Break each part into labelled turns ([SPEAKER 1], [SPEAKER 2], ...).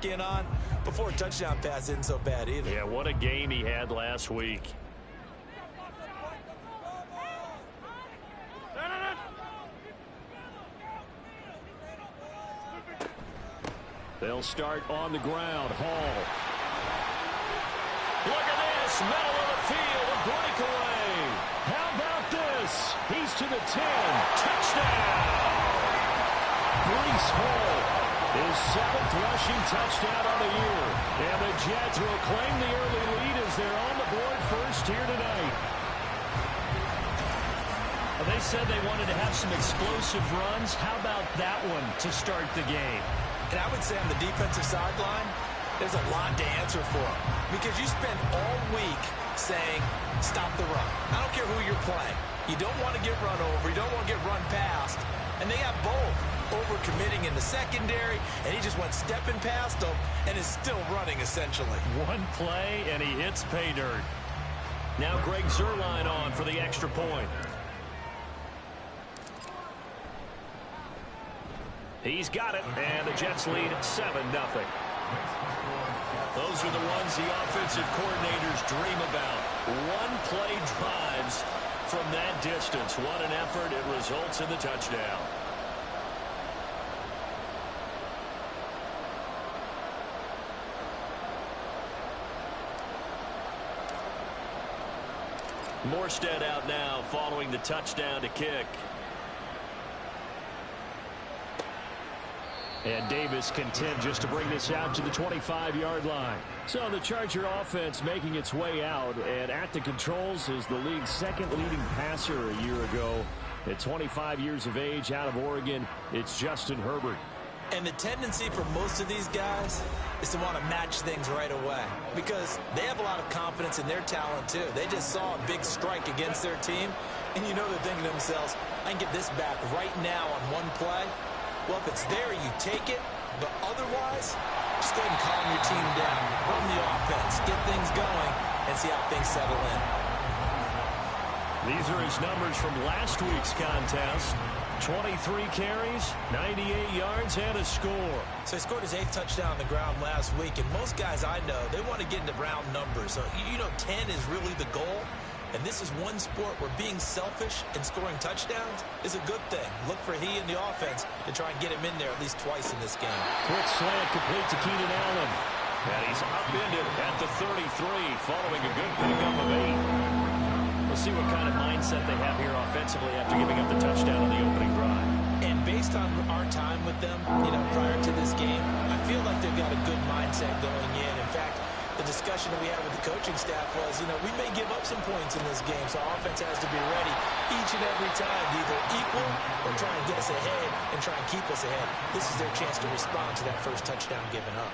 [SPEAKER 1] lock in on before a touchdown pass isn't so bad either.
[SPEAKER 2] Yeah, what a game he had last week. They'll start on the ground. Hall. Look at this. Middle of the field. A breakaway. How about this? He's to the 10. Touchdown. Breece Hall. His 7th rushing touchdown on the year. And the Jets will claim the early lead as they're on the board first here tonight.
[SPEAKER 3] Well, they said they wanted to have some explosive runs. How about that one to start the game?
[SPEAKER 1] And I would say on the defensive sideline, there's a lot to answer for. Because you spend all week saying, stop the run. I don't care who you're playing. You don't want to get run over. You don't want to get run past. And they have both. Overcommitting in the secondary, and he just went stepping past them and is still running, essentially.
[SPEAKER 3] One play, and he hits pay dirt.
[SPEAKER 2] Now Greg Zuerlein on for the extra point. He's got it, and the Jets lead 7-0. Those are the ones the offensive coordinators dream about. One-play drives from that distance. What an effort. It results in the touchdown. Morstead out now following the touchdown to kick. And Davis content just to bring this out to the 25-yard line. So the Charger offense making its way out, and at the controls is the league's second leading passer a year ago. At 25 years of age, out of Oregon, it's Justin Herbert.
[SPEAKER 1] And the tendency for most of these guys is to want to match things right away because they have a lot of confidence in their talent too. They just saw a big strike against their team, and you know they're thinking to themselves, I can get this back right now on one play. Well, if it's there, you take it, but otherwise, just go ahead and calm your team down, run the offense, get things going, and see how things settle in.
[SPEAKER 2] These are his numbers from last week's contest. 23 carries, 98 yards, and a score.
[SPEAKER 1] So he scored his 8th touchdown on the ground last week, and most guys I know, they want to get into round numbers. So, you know, 10 is really the goal, and this is one sport where being selfish and scoring touchdowns is a good thing. Look for he and the offense to try and get him in there at least twice in this game.
[SPEAKER 2] Quick slant complete to Keenan Allen. And he's upended at the 33 following a good pickup of 8. We'll see what kind of mindset they have here offensively after giving up the touchdown on the opening drive.
[SPEAKER 1] And based on our time with them, you know, prior to this game, I feel like they've got a good mindset going in. In fact, the discussion that we had with the coaching staff was, you know, we may give up some points in this game, so our offense has to be ready each and every time to either equal or try and get us ahead and try and keep us ahead. This is their chance to respond to that first touchdown given up.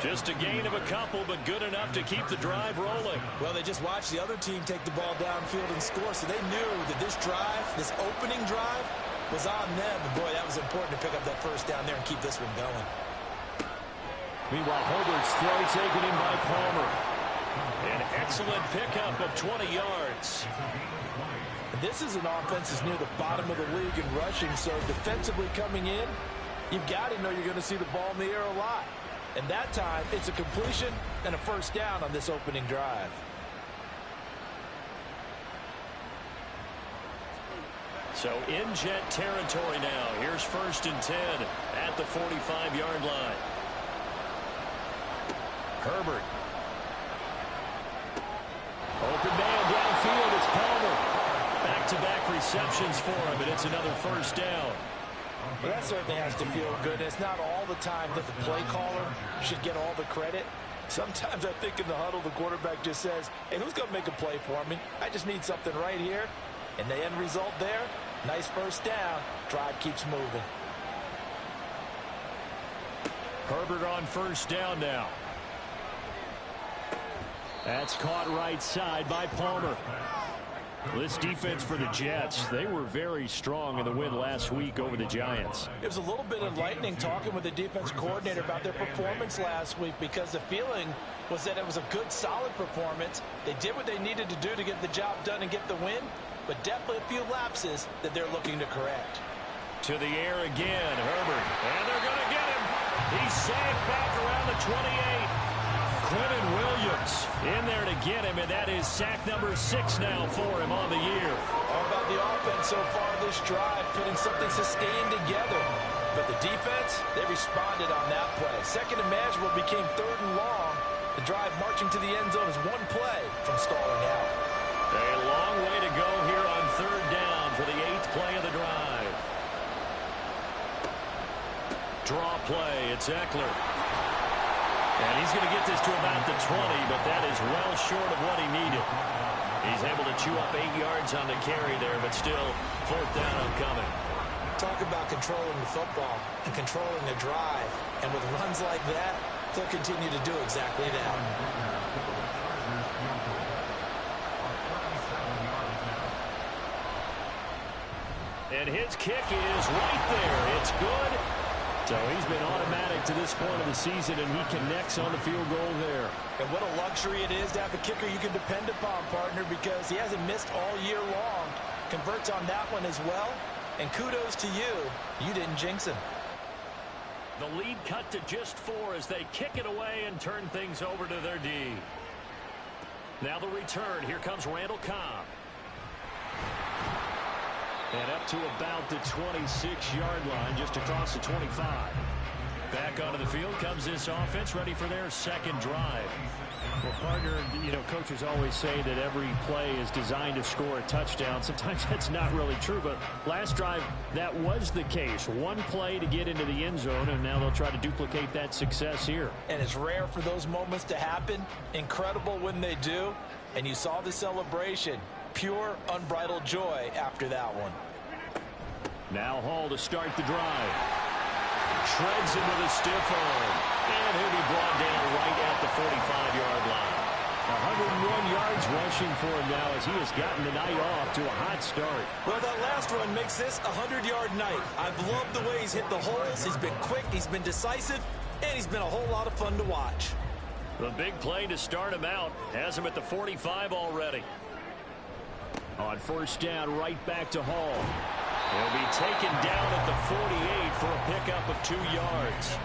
[SPEAKER 2] Just a gain of a couple, but good enough to keep the drive rolling.
[SPEAKER 1] Well, they just watched the other team take the ball downfield and score, so they knew that this drive, this opening drive, was on them. And boy, that was important to pick up that first down there and keep this one going.
[SPEAKER 2] Meanwhile, Herbert's throw taken in by Palmer. An excellent pickup of 20 yards.
[SPEAKER 1] This is an offense that's near the bottom of the league in rushing, so defensively coming in, you've got to know you're going to see the ball in the air a lot. And that time, it's a completion and a first down on this opening drive.
[SPEAKER 2] So in Jet territory now. Here's 1st and 10 at the 45-yard line. Herbert. Open man downfield. It's Palmer. Back-to-back receptions for him, and it's another first down.
[SPEAKER 1] Well, that certainly has to feel good. It's not all the time that the play caller should get all the credit. Sometimes I think in the huddle, the quarterback just says, hey, who's going to make a play for me? I just need something right here. And the end result there, nice first down. Drive keeps moving.
[SPEAKER 2] Herbert on first down now. That's caught right side by Palmer. This defense for the Jets, they were very strong in the win last week over the Giants.
[SPEAKER 1] It was a little bit enlightening talking with the defense coordinator about their performance last week because the feeling was that it was a good, solid performance. They did what they needed to do to get the job done and get the win, but definitely a few lapses that they're looking to correct.
[SPEAKER 2] To the air again, Herbert, and they're going to get him.
[SPEAKER 3] He's sacked back around the 28. Quentin Williams in there to get him, and that is sack number 6 now for him on the year.
[SPEAKER 1] All about the offense so far this drive, putting something sustained together. But the defense, they responded on that play. Second and manageable became 3rd and long. The drive marching to the end zone is one play from stalling out.
[SPEAKER 3] A long way to go here on 3rd down for the 8th play of the drive. Draw play, it's Eckler. And he's going to get this to about the 20, but that is well short of what he needed. He's able to chew up 8 yards on the carry there, but still 4th down upcoming.
[SPEAKER 1] Talk about controlling the football and controlling the drive. And with runs like that, they'll continue to do exactly that.
[SPEAKER 3] And his kick is right there. It's good.
[SPEAKER 2] So he's been automatic to this point of the season, and he connects on the field goal there.
[SPEAKER 1] And what a luxury it is to have a kicker you can depend upon, partner, because he hasn't missed all year long. Converts on that one as well. And kudos to you. You didn't jinx him.
[SPEAKER 3] The lead cut to just 4 as they kick it away and turn things over to their D. Now the return. Here comes Randall Cobb. And up to about the 26-yard line, just across the 25. Back onto the field comes this offense, ready for their second drive.
[SPEAKER 2] Well, partner, you know, coaches always say that every play is designed to score a touchdown. Sometimes that's not really true, but last drive, that was the case. One play to get into the end zone, and now they'll try to duplicate that success here.
[SPEAKER 1] And it's rare for those moments to happen. Incredible when they do. And you saw the celebration. Pure, unbridled joy after that one.
[SPEAKER 2] Now Hall to start the drive.
[SPEAKER 3] Treads him with a stiff arm. And he'll be brought down right at the 45-yard line.
[SPEAKER 2] 101 yards rushing for him now as he has gotten the night off to a hot start.
[SPEAKER 1] Well, that last run makes this a 100-yard night. I've loved the way he's hit the holes. He's been quick, he's been decisive, and he's been a whole lot of fun to watch.
[SPEAKER 3] The big play to start him out has him at the 45 already.
[SPEAKER 2] On 1st down, right back to Hall.
[SPEAKER 3] He'll be taken down at the 48 for a pickup of 2 yards.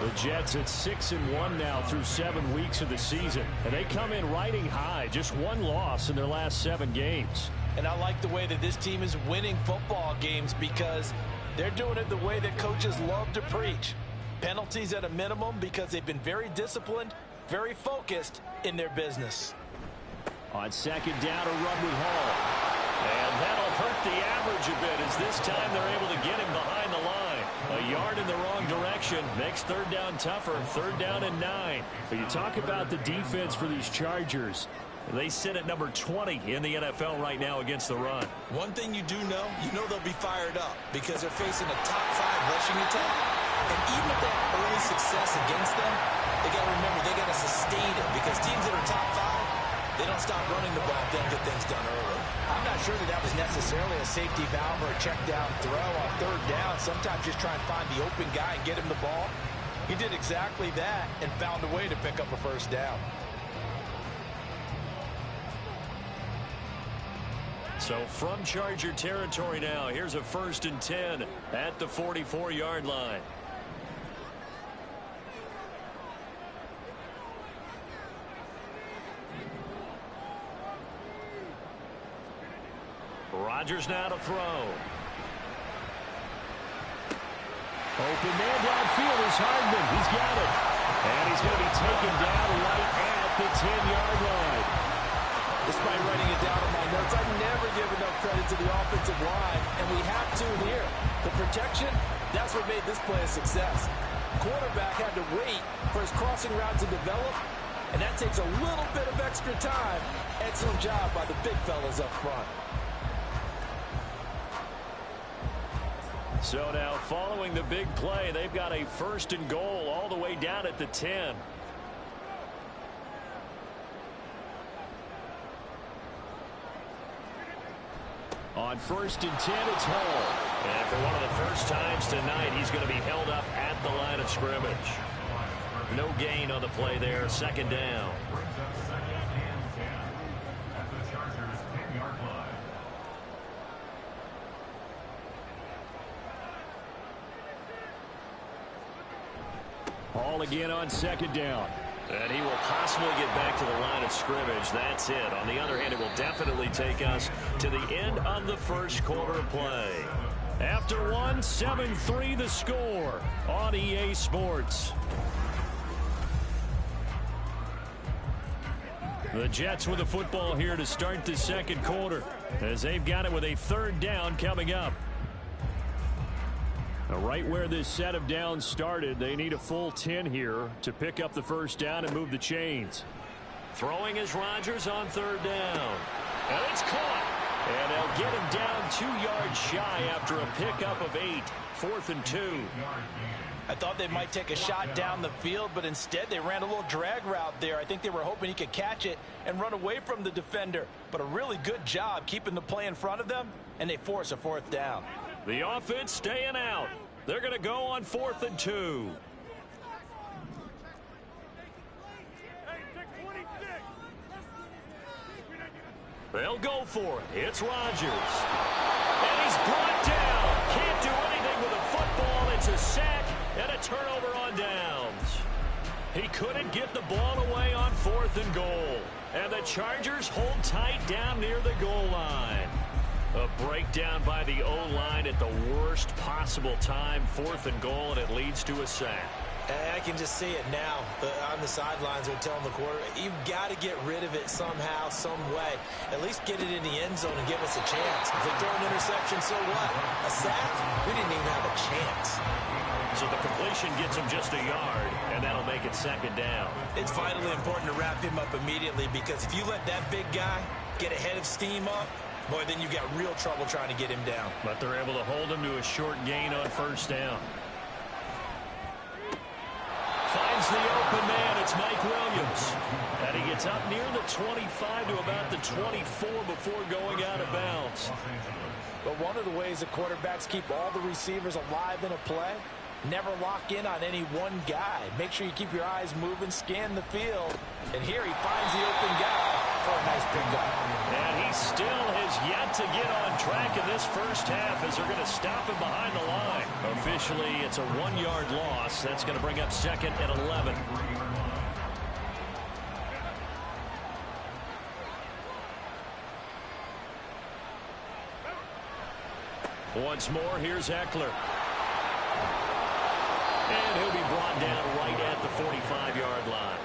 [SPEAKER 2] The Jets at 6-1 now through 7 weeks of the season. And they come in riding high, just 1 loss in their last 7 games.
[SPEAKER 1] And I like the way that this team is winning football games because they're doing it the way that coaches love to preach. Penalties at a minimum because they've been very disciplined, very focused in their business.
[SPEAKER 2] On 2nd down, a run with Hall.
[SPEAKER 3] And that'll hurt the average a bit as this time they're able to get him behind the line. A yard in the wrong direction makes 3rd down tougher. 3rd down and 9.
[SPEAKER 2] But you talk about the defense for these Chargers.
[SPEAKER 3] They sit at number 20 in the NFL right now against the run.
[SPEAKER 1] One thing you do know, they'll be fired up because they're facing a top 5 rushing attack. And even if they have early success against them, they got to remember they got to sustain it because teams that are top 5, they don't stop running the ball if they don't get things done early. I'm not sure that was necessarily a safety valve or a check down throw on 3rd down. Sometimes just try and find the open guy and get him the ball. He did exactly that and found a way to pick up a 1st down.
[SPEAKER 3] So from Charger territory now, here's a 1st and 10 at the 44-yard line. Rodgers now to throw.
[SPEAKER 2] Open man downfield is Hardman. He's got it. And he's going to be taken down right at the 10-yard line.
[SPEAKER 1] Despite writing it down in my notes, I never give enough credit to the offensive line, and we have to here. The protection, that's what made this play a success. Quarterback had to wait for his crossing route to develop, and that takes a little bit of extra time. Excellent job by the big fellas up front.
[SPEAKER 3] So now following the big play, they've got a 1st and goal all the way down at the 10.
[SPEAKER 2] On 1st and 10, it's Hall.
[SPEAKER 3] And for one of the first times tonight, he's going to be held up at the line of scrimmage. No gain on the play there, 2nd down.
[SPEAKER 2] Ball again on second down.
[SPEAKER 3] And he will possibly get back to the line of scrimmage. That's it. On the other hand, it will definitely take us to the end of the first quarter play.
[SPEAKER 2] After one, 7-3 the score on EA Sports. The Jets with the football here to start the second quarter, as they've got it with a third down coming up. Now, right where this set of downs started, they need a full 10 here to pick up the first down and move the chains.
[SPEAKER 3] Throwing is Rodgers on third down. And it's caught. And they'll get him down 2 yards shy after a pickup of 8. 4th and 2.
[SPEAKER 1] I thought they might take a shot down the field, but instead they ran a little drag route there. I think they were hoping he could catch it and run away from the defender. But a really good job keeping the play in front of them, and they force a 4th down.
[SPEAKER 3] The offense staying out. They're going to go on 4th and 2. They'll go for it. It's Rodgers. And he's brought down. Can't do anything with a football. It's a sack and a turnover on downs. He couldn't get the ball away on 4th and goal. And the Chargers hold tight down near the goal line. A breakdown by the O-line at the worst possible time. 4th and goal, and it leads to a sack.
[SPEAKER 1] I can just see it now. On the sidelines, they're telling the quarterback, you've got to get rid of it somehow, some way. At least get it in the end zone and give us a chance. If they throw an interception, so what? A sack? We didn't even have a chance.
[SPEAKER 3] So the completion gets him just a yard, and that'll make it second down.
[SPEAKER 1] It's vitally important to wrap him up immediately, because if you let that big guy get a head of steam up, boy, then you've got real trouble trying to get him down.
[SPEAKER 2] But they're able to hold him to a short gain on first down.
[SPEAKER 3] Finds the open man. It's Mike Williams. And he gets up near the 25 to about the 24 before going out of bounds.
[SPEAKER 1] But one of the ways the quarterbacks keep all the receivers alive in a play, never lock in on any one guy. Make sure you keep your eyes moving, scan the field. And here he finds the open guy for a nice pickup.
[SPEAKER 3] And he still has yet to get on track in this first half, as they're going to stop him behind the line. Officially, it's a 1-yard loss. That's going to bring up 2nd and 11. Once more, here's Eckler. And he'll be brought down right at the 45-yard line.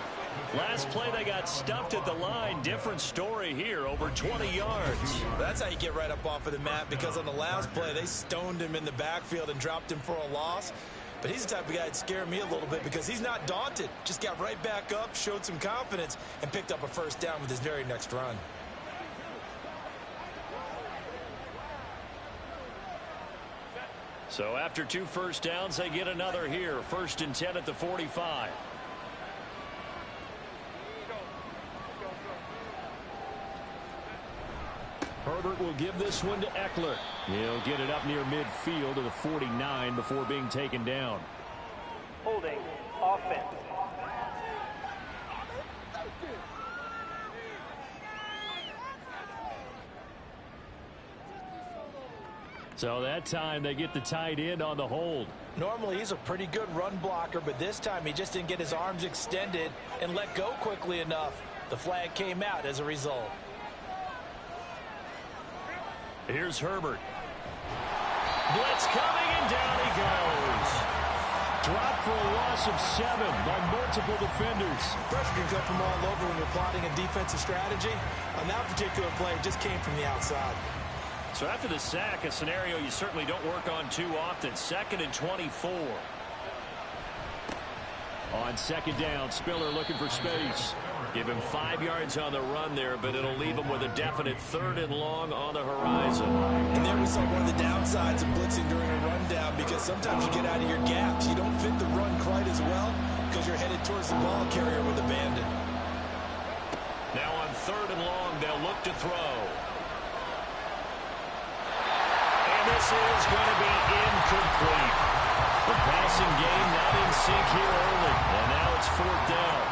[SPEAKER 3] Last play, they got stuffed at the line. Different story here, over 20 yards.
[SPEAKER 1] That's how you get right up off of the mat, because on the last play, they stoned him in the backfield and dropped him for a loss. But he's the type of guy that scared me a little bit, because he's not daunted. Just got right back up, showed some confidence, and picked up a first down with his very next run.
[SPEAKER 3] So after 2 first downs, they get another here. 1st and 10 at the 45.
[SPEAKER 2] Herbert will give this one to Eckler. He'll get it up near midfield to the 49 before being taken down.
[SPEAKER 4] Holding offense.
[SPEAKER 2] So that time they get the tight end on the hold.
[SPEAKER 1] Normally he's a pretty good run blocker, but this time he just didn't get his arms extended and let go quickly enough. The flag came out as a result.
[SPEAKER 3] Here's Herbert. Blitz coming, and down he goes.
[SPEAKER 2] Dropped for a loss of 7 by multiple defenders.
[SPEAKER 1] Pressure can come from all over when you're plotting a defensive strategy. On that particular play, it just came from the outside.
[SPEAKER 3] So after the sack, a scenario you certainly don't work on too often. 2nd and 24.
[SPEAKER 2] On second down, Spiller looking for space.
[SPEAKER 3] Give him 5 yards on the run there, but it'll leave him with a definite 3rd and long on the horizon.
[SPEAKER 1] And there we saw one of the downsides of blitzing during a rundown, because sometimes you get out of your gaps. You don't fit the run quite as well because you're headed towards the ball carrier with abandon.
[SPEAKER 3] Now on 3rd and long, they'll look to throw. And this is going to be incomplete. The passing game not in sync here early, and now it's 4th down.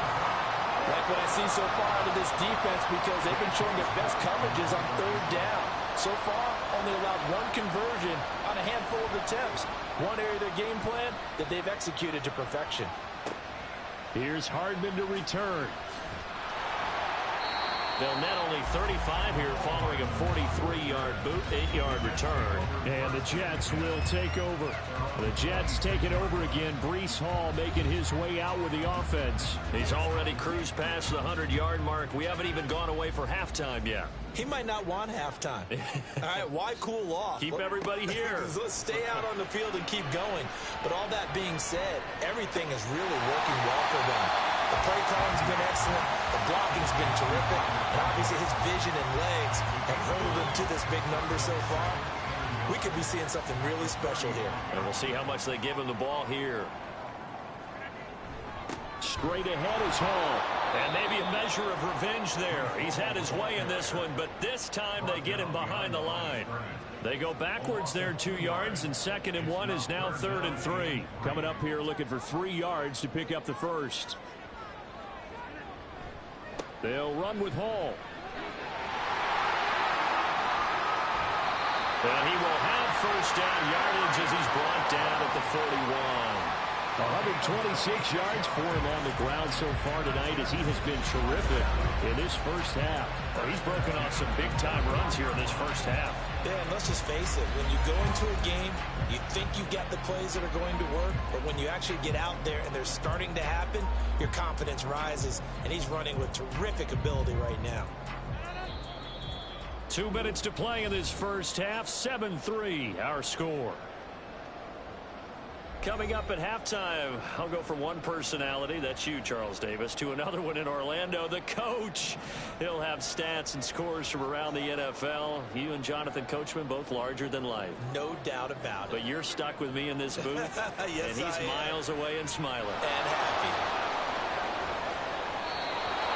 [SPEAKER 1] Like what I see so far out of this defense, because they've been showing their best coverages on 3rd down. So far, only allowed 1 conversion on a handful of attempts. One area of their game plan that they've executed to perfection.
[SPEAKER 2] Here's Hardman to return.
[SPEAKER 3] They'll net only 35 here following a 43-yard boot, 8-yard return.
[SPEAKER 2] And the Jets will take over. The Jets take it over again. Breece Hall making his way out with the offense.
[SPEAKER 3] He's already cruised past the 100-yard mark. We haven't even gone away for halftime yet.
[SPEAKER 1] He might not want halftime. All right, why cool off?
[SPEAKER 3] Keep everybody here.
[SPEAKER 1] Let's stay out on the field and keep going. But all that being said, everything is really working well for them. The play calling's been excellent. The blocking's been terrific. And obviously his vision and legs have hurtled him to this big number so far. We could be seeing something really special here.
[SPEAKER 3] And we'll see how much they give him the ball here.
[SPEAKER 2] Straight ahead is Hall.
[SPEAKER 3] And maybe a measure of revenge there. He's had his way in this one, but this time they get him behind the line. They go backwards there 2 yards, and 2nd and 1 is now 3rd and 3.
[SPEAKER 2] Coming up here looking for 3 yards to pick up the first. They'll run with Hall.
[SPEAKER 3] And he will have first down yardage as he's brought down at the 41.
[SPEAKER 2] 126 yards for him on the ground so far tonight as he has been terrific in this first half.
[SPEAKER 3] Well, he's broken off some big-time runs here in this first half.
[SPEAKER 1] Yeah, and let's just face it. When you go into a game, you think you got the plays that are going to work, but when you actually get out there and they're starting to happen, your confidence rises, and he's running with terrific ability right now.
[SPEAKER 3] 2 minutes to play in this first half. 7-3, our score. Coming up at halftime, I'll go from one personality, that's you, Charles Davis, to another one in Orlando, the coach. He'll have stats and scores from around the NFL. You and Jonathan Coachman both larger than life.
[SPEAKER 1] No doubt about it.
[SPEAKER 3] But you're stuck with me in this booth,
[SPEAKER 1] yes,
[SPEAKER 3] and he's miles away and smiling.
[SPEAKER 1] And happy.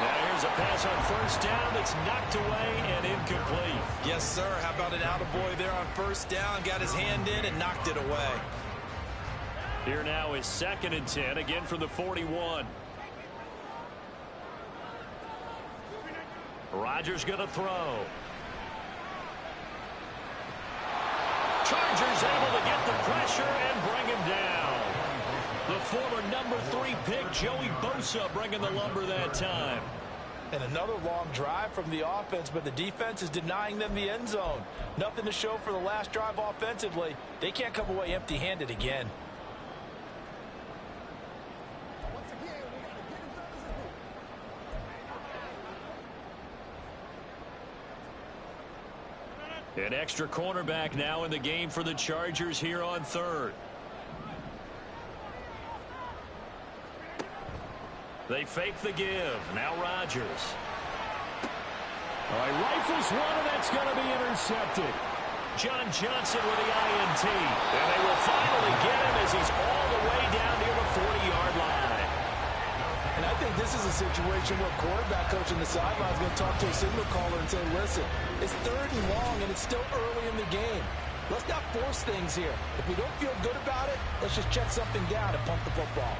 [SPEAKER 3] Now here's a pass on first down that's knocked away and incomplete.
[SPEAKER 1] Yes, sir. How about an attaboy there on first down? Got his hand in and knocked it away.
[SPEAKER 3] Here now is 2nd and 10, again from the 41. Rodgers going to throw. Chargers able to get the pressure and bring him down. The former number 3 pick, Joey Bosa, bringing the lumber that time.
[SPEAKER 1] And another long drive from the offense, but the defense is denying them the end zone. Nothing to show for the last drive offensively. They can't come away empty-handed again.
[SPEAKER 3] An extra cornerback now in the game for the Chargers here on 3rd. They fake the give. Now Rodgers.
[SPEAKER 2] All right, rifles one, and that's going to be intercepted.
[SPEAKER 3] John Johnson with the INT. And they will finally get him as he's all the way down near the 40-yard line.
[SPEAKER 1] And I think this is a situation where quarterback coach on the sideline is going to talk to a signal caller and say, listen, it's 3rd and long, and it's still early in the game. Let's not force things here. If we don't feel good about it, let's just check something down and pump the football.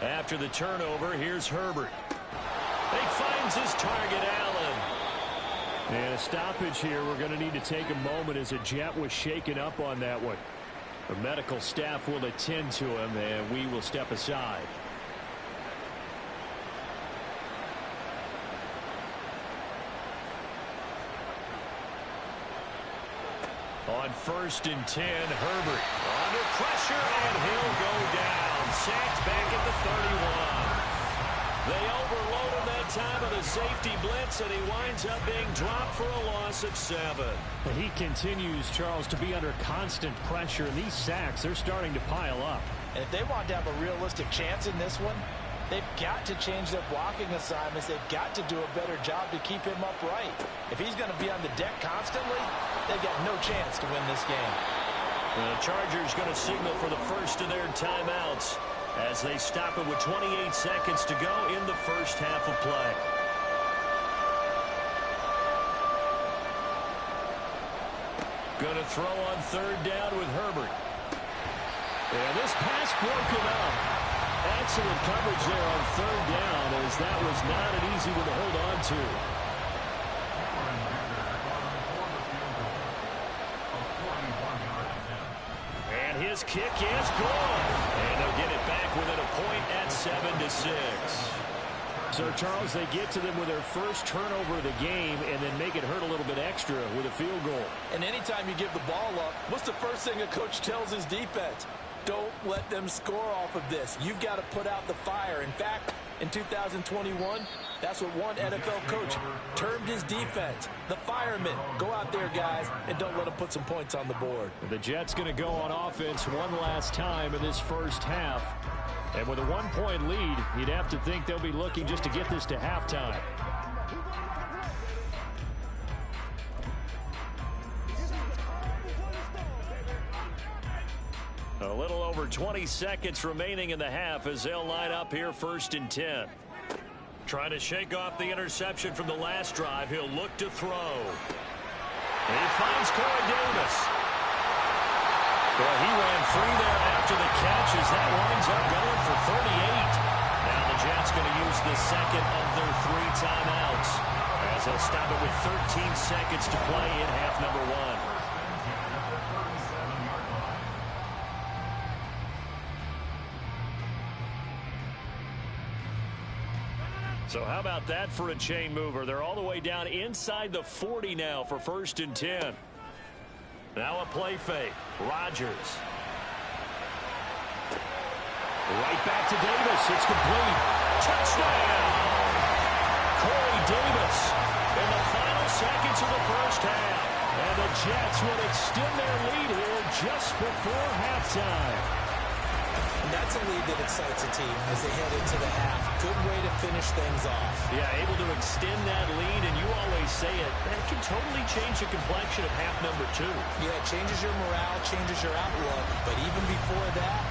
[SPEAKER 3] After the turnover, here's Herbert. He finds his target, Allen.
[SPEAKER 2] And a stoppage here. We're going to need to take a moment as a Jet was shaken up on that one. The medical staff will attend to him, and we will step aside.
[SPEAKER 3] On 1st and 10, Herbert under pressure, and he'll go down. Sacked back at the 31. They overload him that time of the safety blitz, and he winds up being dropped for a loss of 7.
[SPEAKER 2] He continues, Charles, to be under constant pressure, and these sacks, they're starting to pile up.
[SPEAKER 1] And if they want to have a realistic chance in this one, they've got to change their blocking assignments. They've got to do a better job to keep him upright. If he's going to be on the deck constantly, they've got no chance to win this game.
[SPEAKER 3] The Chargers going to signal for the first of their timeouts as they stop it with 28 seconds to go in the first half of play. Going to throw on 3rd down with Herbert.
[SPEAKER 2] And this pass broken up. Excellent coverage there on 3rd down, as that was not an easy one to hold on to.
[SPEAKER 3] His kick is good. And they'll get it back within a point at 7-6.
[SPEAKER 2] So, Charles, they get to them with their first turnover of the game and then make it hurt a little bit extra with a field goal.
[SPEAKER 1] And anytime you give the ball up, what's the first thing a coach tells his defense? Don't let them score off of this. You've got to put out the fire. In fact, in 2021, that's what one NFL coach termed his defense. The firemen. Go out there, guys, and don't let them put some points on the board.
[SPEAKER 2] The Jets going to go on offense one last time in this first half. And with a 1-point lead, you'd have to think they'll be looking just to get this to halftime.
[SPEAKER 3] A little over 20 seconds remaining in the half as they'll line up here 1st and 10. Trying to shake off the interception from the last drive. He'll look to throw. He finds Corey Davis. Well, he ran free there after the catch as that winds up going for 38. Now the Jets going to use the second of their 3 timeouts as they'll stop it with 13 seconds to play in half number 1. So how about that for a chain mover? They're all the way down inside the 40 now for 1st and 10. Now a play fake. Rodgers.
[SPEAKER 2] Right back to Davis. It's complete.
[SPEAKER 3] Touchdown! Corey Davis in the final seconds of the first half.
[SPEAKER 2] And the Jets will extend their lead here just before halftime.
[SPEAKER 1] And that's a lead that excites a team as they head into the half. Good way to finish things off.
[SPEAKER 3] Yeah, able to extend that lead, and you always say it, that can totally change the complexion of half number 2.
[SPEAKER 1] Yeah, it changes your morale, changes your outlook. But even before that,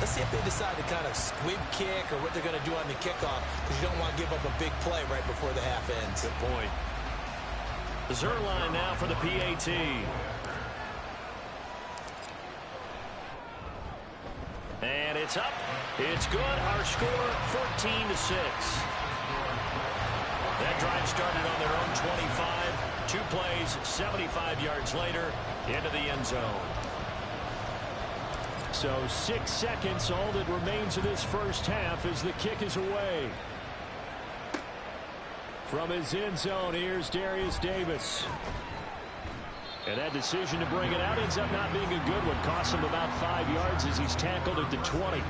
[SPEAKER 1] let's see if they decide to kind of squib kick or what they're going to do on the kickoff, because you don't want to give up a big play right before the half ends.
[SPEAKER 3] Good point. The Zerline now for the PAT. And it's up. It's good. Our score, 14-6. That drive started on their own 25. 2 plays, 75 yards later, into the end zone.
[SPEAKER 2] So 6 seconds, all that remains of this first half as the kick is away. From his end zone, here's Darius Davis. And that decision to bring it out ends up not being a good one. Costs him about 5 yards as he's tackled at the 20.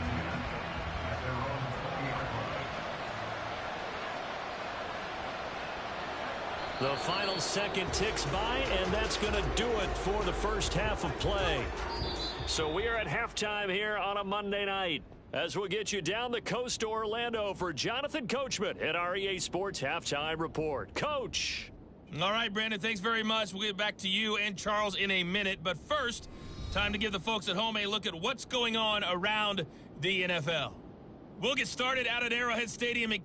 [SPEAKER 3] The final second ticks by, and that's going to do it for the first half of play. So we are at halftime here on a Monday night, as we'll get you down the coast to Orlando for Jonathan Coachman at our EA Sports Halftime Report. Coach!
[SPEAKER 5] All right, Brandon, thanks very much. We'll get back to you and Charles in a minute. But first, time to give the folks at home a look at what's going on around the NFL. We'll get started out at Arrowhead Stadium in